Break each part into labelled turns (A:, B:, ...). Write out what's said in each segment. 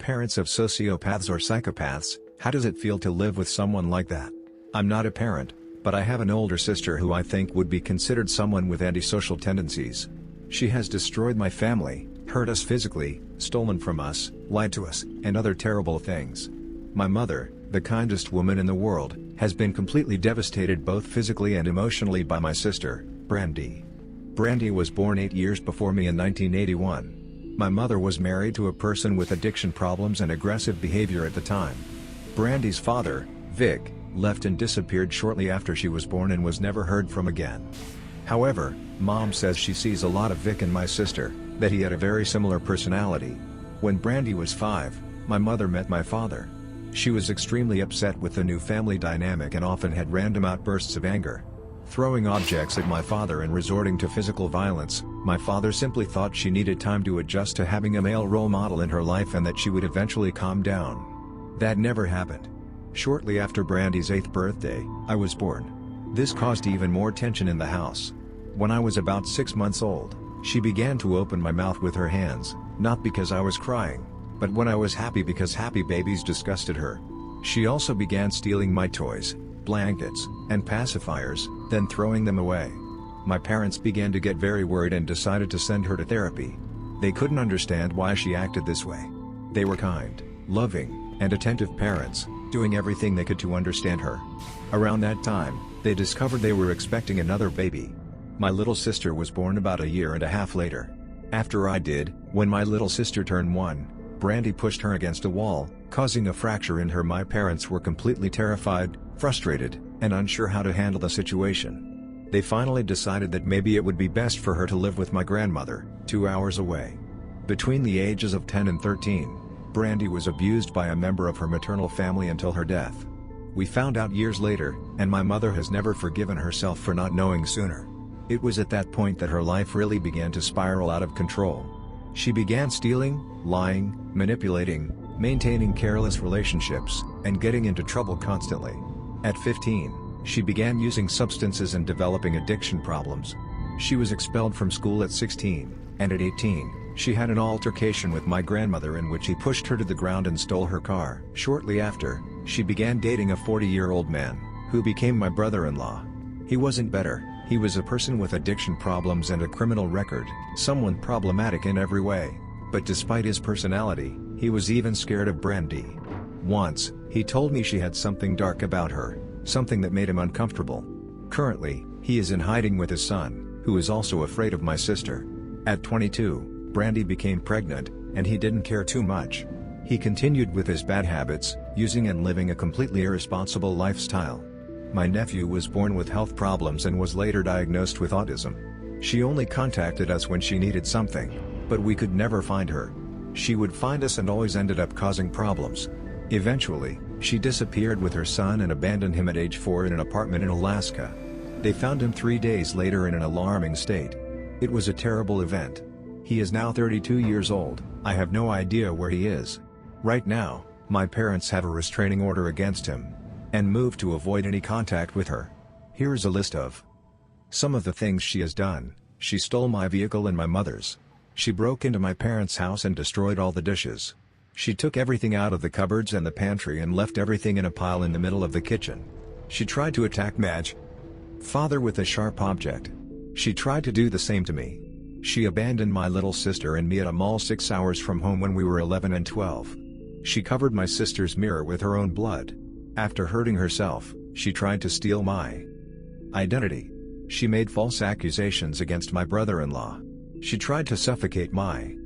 A: parents of sociopaths or psychopaths, how does it feel to live with someone like that? I'm not a parent, but I have an older sister who I think would be considered someone with antisocial tendencies. She has destroyed my family, hurt us physically, stolen from us, lied to us, and other terrible things. My mother, the kindest woman in the world, has been completely devastated both physically and emotionally by my sister, Brandy. Brandy was born 8 years before me in 1981. My mother was married to a person with addiction problems and aggressive behavior at the time. Brandy's father, Vic, left and disappeared shortly after she was born and was never heard from again. However, Mom says she sees a lot of Vic in my sister, that he had a very similar personality. When Brandy was 5, my mother met my father. She was extremely upset with the new family dynamic and often had random outbursts of anger, throwing objects at my father and resorting to physical violence. My father simply thought she needed time to adjust to having a male role model in her life and that she would eventually calm down. That never happened. Shortly after Brandy's 8th birthday, I was born. This caused even more tension in the house. When I was about 6 months old, she began to open my mouth with her hands, not because I was crying, but when I was happy because happy babies disgusted her. She also began stealing my toys, blankets, and pacifiers, then throwing them away. My parents began to get very worried and decided to send her to therapy. They couldn't understand why she acted this way. They were kind, loving, and attentive parents, doing everything they could to understand her. Around that time, they discovered they were expecting another baby. My little sister was born about a year and a half later. After I did, when my little sister turned 1, Brandy pushed her against a wall, causing a fracture in her. My parents were completely terrified, frustrated, and unsure how to handle the situation. They finally decided that maybe it would be best for her to live with my grandmother, 2 hours away. Between the ages of 10 and 13, Brandy was abused by a member of her maternal family until her death. We found out years later, and my mother has never forgiven herself for not knowing sooner. It was at that point that her life really began to spiral out of control. She began stealing, lying, manipulating, maintaining careless relationships, and getting into trouble constantly. At 15, she began using substances and developing addiction problems. She was expelled from school at 16, and at 18, she had an altercation with my grandmother in which he pushed her to the ground and stole her car. Shortly after, she began dating a 40-year-old man, who became my brother-in-law. He wasn't better. He was a person with addiction problems and a criminal record, someone problematic in every way. But despite his personality, he was even scared of Brandy. Once, he told me she had something dark about her, something that made him uncomfortable. Currently, he is in hiding with his son, who is also afraid of my sister. At 22, Brandy became pregnant, and he didn't care too much. He continued with his bad habits, using and living a completely irresponsible lifestyle. My nephew was born with health problems and was later diagnosed with autism. She only contacted us when she needed something, but we could never find her. She would find us and always ended up causing problems. Eventually, she disappeared with her son and abandoned him at age 4 in an apartment in Alaska. They found him 3 days later in an alarming state. It was a terrible event. He is now 32 years old. I have no idea where he is. Right now, my parents have a restraining order against him, and moved to avoid any contact with her. Here's a list of some of the things she has done. She stole my vehicle and my mother's. She broke into my parents' house and destroyed all the dishes. She took everything out of the cupboards and the pantry and left everything in a pile in the middle of the kitchen. She tried to attack Madge, father, with a sharp object. She tried to do the same to me. She abandoned my little sister and me at a mall 6 hours from home when we were 11 and 12. She covered my sister's mirror with her own blood. After hurting herself, she tried to steal my identity. She made false accusations against my brother-in-law. She tried to suffocate my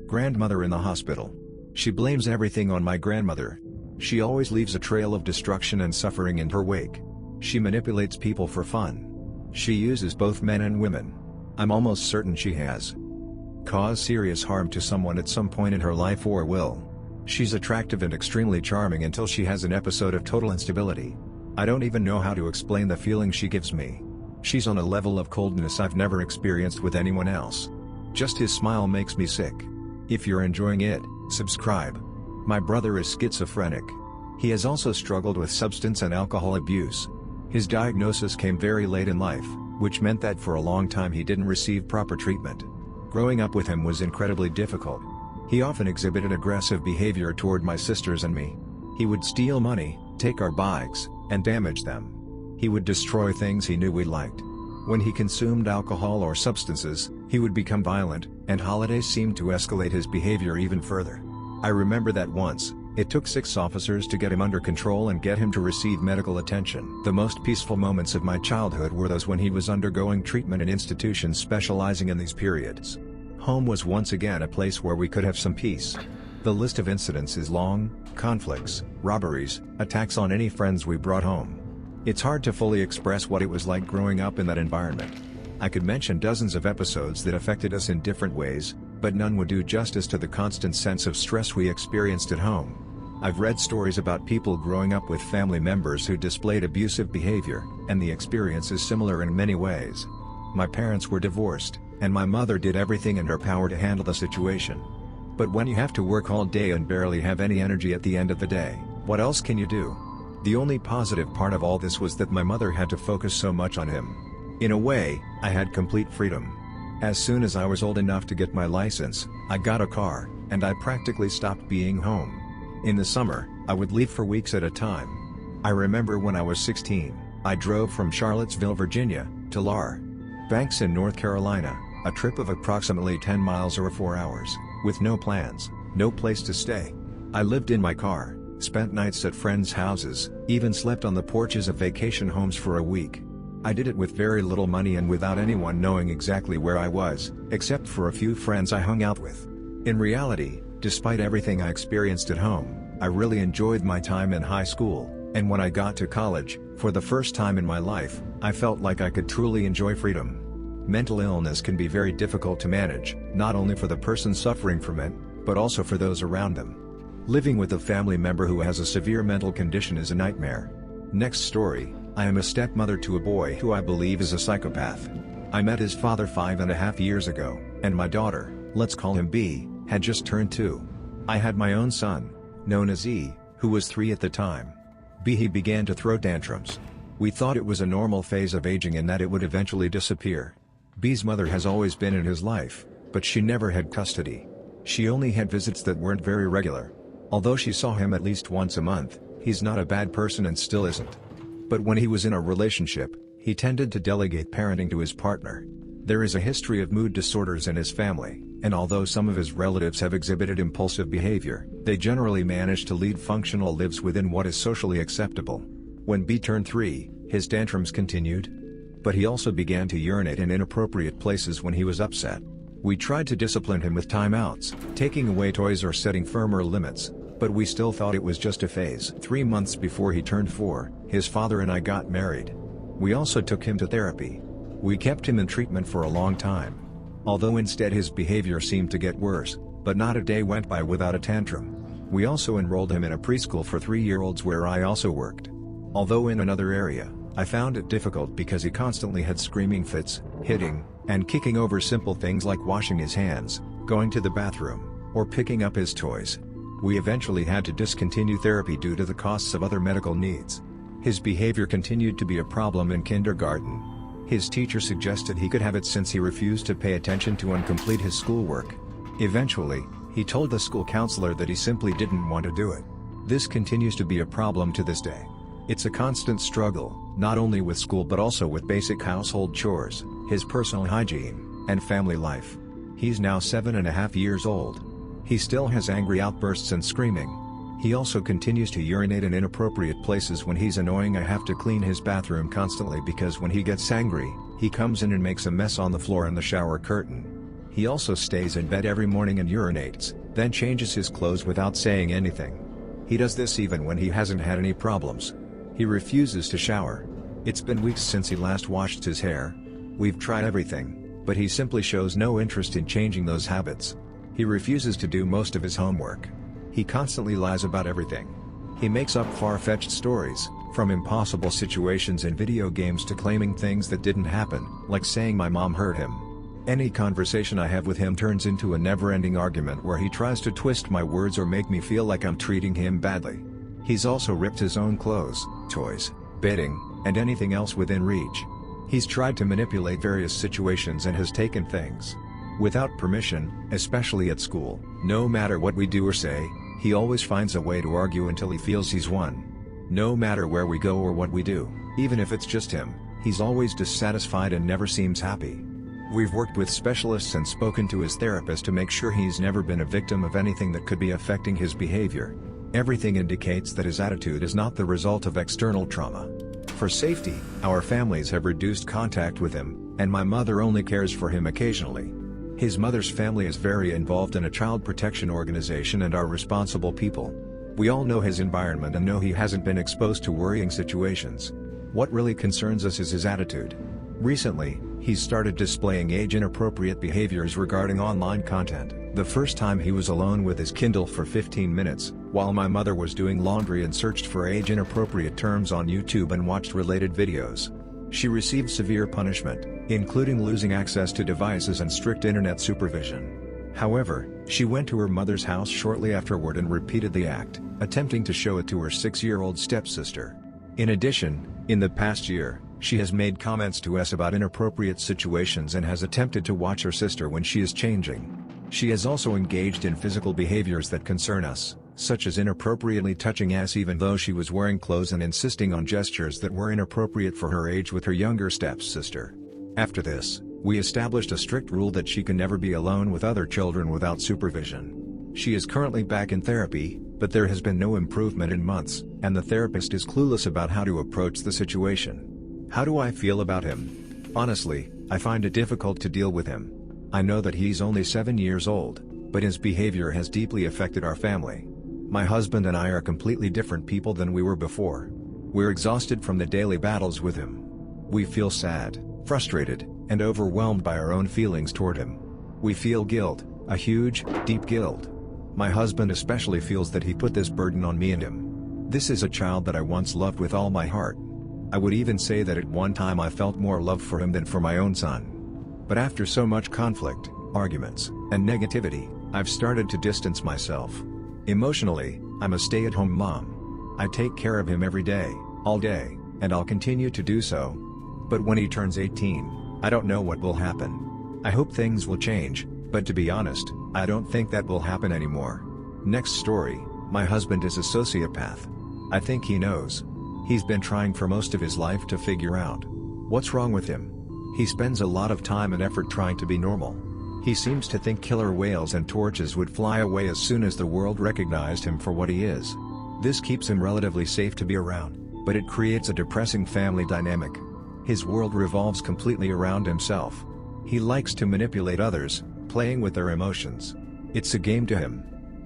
A: grandmother in the hospital. She blames everything on my grandmother. She always leaves a trail of destruction and suffering in her wake. She manipulates people for fun. She uses both men and women. I'm almost certain she has caused serious harm to someone at some point in her life or will. She's attractive and extremely charming until she has an episode of total instability. I don't even know how to explain the feeling she gives me. She's on a level of coldness I've never experienced with anyone else. Just his smile makes me sick. If you're enjoying it, subscribe. My brother is schizophrenic. He has also struggled with substance and alcohol abuse. His diagnosis came very late in life, which meant that for a long time he didn't receive proper treatment. Growing up with him was incredibly difficult. He often exhibited aggressive behavior toward my sisters and me. He would steal money, take our bikes, and damage them. He would destroy things he knew we liked. When he consumed alcohol or substances, he would become violent, and holidays seemed to escalate his behavior even further. I remember that once, it took 6 officers to get him under control and get him to receive medical attention. The most peaceful moments of my childhood were those when he was undergoing treatment in institutions specializing in these periods. Home was once again a place where we could have some peace. The list of incidents is long: conflicts, robberies, attacks on any friends we brought home. It's hard to fully express what it was like growing up in that environment. I could mention dozens of episodes that affected us in different ways, but none would do justice to the constant sense of stress we experienced at home. I've read stories about people growing up with family members who displayed abusive behavior, and the experience is similar in many ways. My parents were divorced, and my mother did everything in her power to handle the situation. But when you have to work all day and barely have any energy at the end of the day, what else can you do? The only positive part of all this was that my mother had to focus so much on him. In a way, I had complete freedom. As soon as I was old enough to get my license, I got a car, and I practically stopped being home. In the summer, I would leave for weeks at a time. I remember when I was 16, I drove from Charlottesville, Virginia, to Lar Banks in North Carolina, a trip of approximately 10 miles or 4 hours, with no plans, no place to stay. I lived in my car, spent nights at friends' houses, even slept on the porches of vacation homes for a week. I did it with very little money and without anyone knowing exactly where I was, except for a few friends I hung out with. In reality, despite everything I experienced at home, I really enjoyed my time in high school, and when I got to college, for the first time in my life, I felt like I could truly enjoy freedom. Mental illness can be very difficult to manage, not only for the person suffering from it, but also for those around them. Living with a family member who has a severe mental condition is a nightmare. Next story: I am a stepmother to a boy who I believe is a psychopath. I met his father 5.5 years ago, and my daughter, let's call him B, had just turned 2. I had my own son, known as E, who was 3 at the time. He began to throw tantrums. We thought it was a normal phase of aging and that it would eventually disappear. B's mother has always been in his life, but she never had custody. She only had visits that weren't very regular. Although she saw him at least once a month, he's not a bad person and still isn't. But when he was in a relationship, he tended to delegate parenting to his partner. There is a history of mood disorders in his family, and although some of his relatives have exhibited impulsive behavior, they generally manage to lead functional lives within what is socially acceptable. When B turned 3, his tantrums continued. But he also began to urinate in inappropriate places when he was upset. We tried to discipline him with timeouts, taking away toys or setting firmer limits, but we still thought it was just a phase. 3 months before he turned 4, his father and I got married. We also took him to therapy. We kept him in treatment for a long time. Although instead his behavior seemed to get worse, but not a day went by without a tantrum. We also enrolled him in a preschool for 3-year-olds where I also worked. Although in another area, I found it difficult because he constantly had screaming fits, hitting, and kicking over simple things like washing his hands, going to the bathroom, or picking up his toys. We eventually had to discontinue therapy due to the costs of other medical needs. His behavior continued to be a problem in kindergarten. His teacher suggested he could have it since he refused to pay attention to and complete his schoolwork. Eventually, he told the school counselor that he simply didn't want to do it. This continues to be a problem to this day. It's a constant struggle, not only with school but also with basic household chores, his personal hygiene, and family life. He's now 7.5 years old. He still has angry outbursts and screaming. He also continues to urinate in inappropriate places when he's annoying. I have to clean his bathroom constantly because when he gets angry, he comes in and makes a mess on the floor and the shower curtain. He also stays in bed every morning and urinates, then changes his clothes without saying anything. He does this even when he hasn't had any problems. He refuses to shower. It's been weeks since he last washed his hair. We've tried everything, but he simply shows no interest in changing those habits. He refuses to do most of his homework. He constantly lies about everything. He makes up far-fetched stories, from impossible situations in video games to claiming things that didn't happen, like saying my mom hurt him. Any conversation I have with him turns into a never-ending argument where he tries to twist my words or make me feel like I'm treating him badly. He's also ripped his own clothes, toys, bedding, and anything else within reach. He's tried to manipulate various situations and has taken things. Without permission, especially at school. No matter what we do or say, he always finds a way to argue until he feels he's won. No matter where we go or what we do, even if it's just him, he's always dissatisfied and never seems happy. We've worked with specialists and spoken to his therapist to make sure he's never been a victim of anything that could be affecting his behavior. Everything indicates that his attitude is not the result of external trauma. For safety, our families have reduced contact with him, and my mother only cares for him occasionally. His mother's family is very involved in a child protection organization and are responsible people. We all know his environment and know he hasn't been exposed to worrying situations. What really concerns us is his attitude. Recently, he's started displaying age-inappropriate behaviors regarding online content. The first time he was alone with his Kindle for 15 minutes, while my mother was doing laundry and searched for age-inappropriate terms on YouTube and watched related videos. She received severe punishment, including losing access to devices and strict internet supervision. However, she went to her mother's house shortly afterward and repeated the act, attempting to show it to her 6-year-old stepsister. In addition, in the past year, she has made comments to us about inappropriate situations and has attempted to watch her sister when she is changing. She has also engaged in physical behaviors that concern us, such as inappropriately touching us even though she was wearing clothes and insisting on gestures that were inappropriate for her age with her younger stepsister. After this, we established a strict rule that she can never be alone with other children without supervision. She is currently back in therapy, but there has been no improvement in months, and the therapist is clueless about how to approach the situation. How do I feel about him? Honestly, I find it difficult to deal with him. I know that he's only 7 years old, but his behavior has deeply affected our family. My husband and I are completely different people than we were before. We're exhausted from the daily battles with him. We feel sad, frustrated, and overwhelmed by our own feelings toward him. We feel guilt, a huge, deep guilt. My husband especially feels that he put this burden on me and him. This is a child that I once loved with all my heart. I would even say that at one time I felt more love for him than for my own son. But after so much conflict, arguments, and negativity, I've started to distance myself. Emotionally, I'm a stay-at-home mom. I take care of him every day, all day, and I'll continue to do so. But when he turns 18, I don't know what will happen. I hope things will change, but to be honest, I don't think that will happen anymore. Next story, my husband is a sociopath. I think he knows. He's been trying for most of his life to figure out what's wrong with him. He spends a lot of time and effort trying to be normal. He seems to think killer whales and torches would fly away as soon as the world recognized him for what he is. This keeps him relatively safe to be around, but it creates a depressing family dynamic. His world revolves completely around himself. He likes to manipulate others, playing with their emotions. It's a game to him.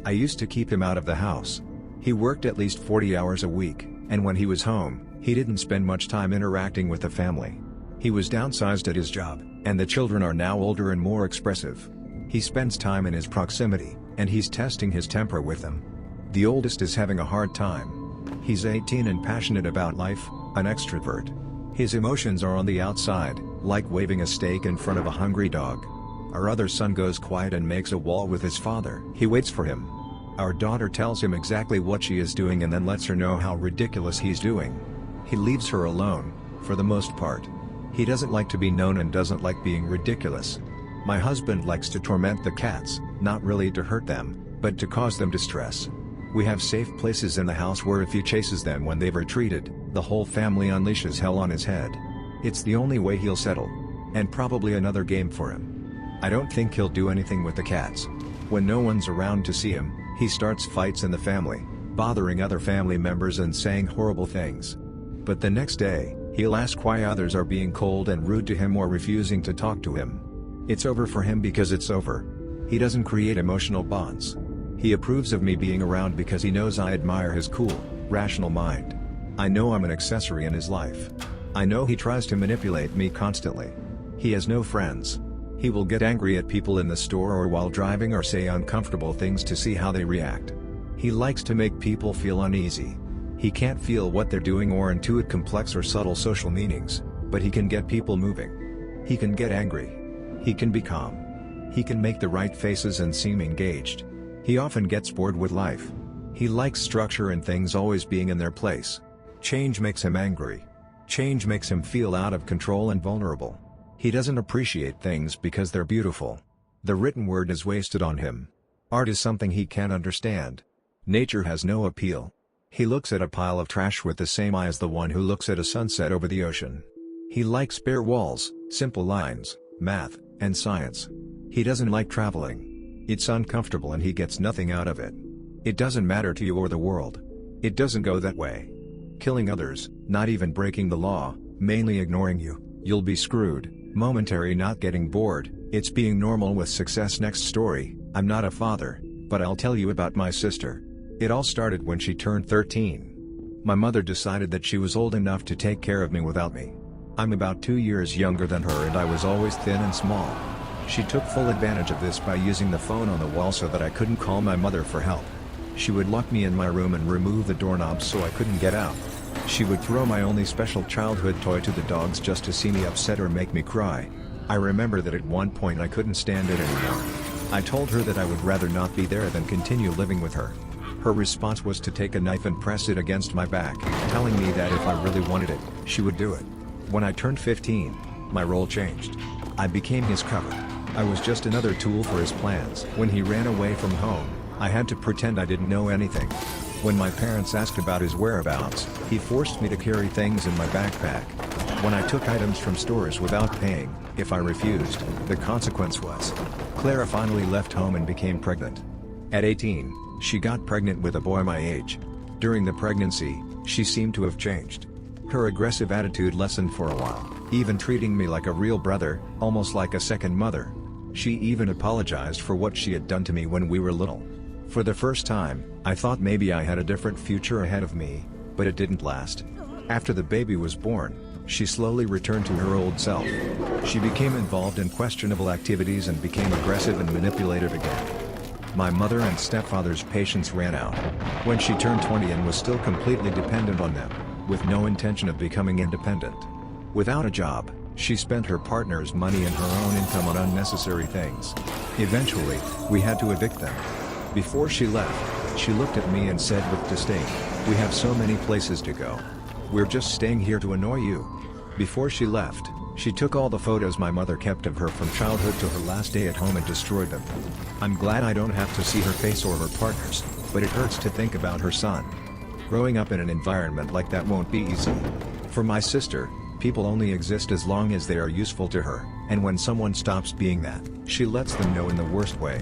A: I used to keep him out of the house. He worked at least 40 hours a week, and when he was home, he didn't spend much time interacting with the family. He was downsized at his job, and the children are now older and more expressive. He spends time in his proximity, and he's testing his temper with them. The oldest is having a hard time. He's 18 and passionate about life, an extrovert. His emotions are on the outside, like waving a steak in front of a hungry dog. Our other son goes quiet and makes a wall with his father. He waits for him. Our daughter tells him exactly what she is doing and then lets her know how ridiculous he's doing. He leaves her alone, for the most part. He doesn't like to be known and doesn't like being ridiculous. My husband likes to torment the cats, not really to hurt them, but to cause them distress. We have safe places in the house where if he chases them when they've retreated, the whole family unleashes hell on his head. It's the only way he'll settle. And probably another game for him. I don't think he'll do anything with the cats. When no one's around to see him, he starts fights in the family, bothering other family members and saying horrible things. But the next day, he'll ask why others are being cold and rude to him or refusing to talk to him. It's over for him because it's over. He doesn't create emotional bonds. He approves of me being around because he knows I admire his cool, rational mind. I know I'm an accessory in his life. I know he tries to manipulate me constantly. He has no friends. He will get angry at people in the store or while driving or say uncomfortable things to see how they react. He likes to make people feel uneasy. He can't feel what they're doing or intuit complex or subtle social meanings, but he can get people moving. He can get angry. He can be calm. He can make the right faces and seem engaged. He often gets bored with life. He likes structure and things always being in their place. Change makes him angry. Change makes him feel out of control and vulnerable. He doesn't appreciate things because they're beautiful. The written word is wasted on him. Art is something he can't understand. Nature has no appeal. He looks at a pile of trash with the same eye as the one who looks at a sunset over the ocean. He likes bare walls, simple lines, math, and science. He doesn't like traveling. It's uncomfortable and he gets nothing out of it. It doesn't matter to you or the world. It doesn't go that way. Killing others, not even breaking the law, mainly ignoring you, you'll be screwed. Momentary not getting bored, it's being normal with success. Next story. I'm not a father, but I'll tell you about my sister. It all started when she turned 13. My mother decided that she was old enough to take care of me without me. I'm about 2 years younger than her and I was always thin and small. She took full advantage of this by using the phone on the wall so that I couldn't call my mother for help. She would lock me in my room and remove the doorknob so I couldn't get out. She would throw my only special childhood toy to the dogs just to see me upset or make me cry. I remember that at one point I couldn't stand it anymore. I told her that I would rather not be there than continue living with her. Her response was to take a knife and press it against my back, telling me that if I really wanted it, she would do it. When I turned 15, my role changed. I became his cover. I was just another tool for his plans. When he ran away from home, I had to pretend I didn't know anything. When my parents asked about his whereabouts, he forced me to carry things in my backpack. When I took items from stores without paying, if I refused, the consequence was Clara finally left home and became pregnant. At 18, she got pregnant with a boy my age. During the pregnancy, she seemed to have changed. Her aggressive attitude lessened for a while, even treating me like a real brother, almost like a second mother. She even apologized for what she had done to me when we were little. For the first time, I thought maybe I had a different future ahead of me, but it didn't last. After the baby was born, she slowly returned to her old self. She became involved in questionable activities and became aggressive and manipulative again. My mother and stepfather's patience ran out. When she turned 20 and was still completely dependent on them, with no intention of becoming independent. Without a job, she spent her partner's money and her own income on unnecessary things. Eventually, we had to evict them. Before she left, she looked at me and said with disdain, "We have so many places to go. We're just staying here to annoy you." Before she left, she took all the photos my mother kept of her from childhood to her last day at home and destroyed them. I'm glad I don't have to see her face or her partner's, but it hurts to think about her son. Growing up in an environment like that won't be easy. For my sister, people only exist as long as they are useful to her, and when someone stops being that, she lets them know in the worst way.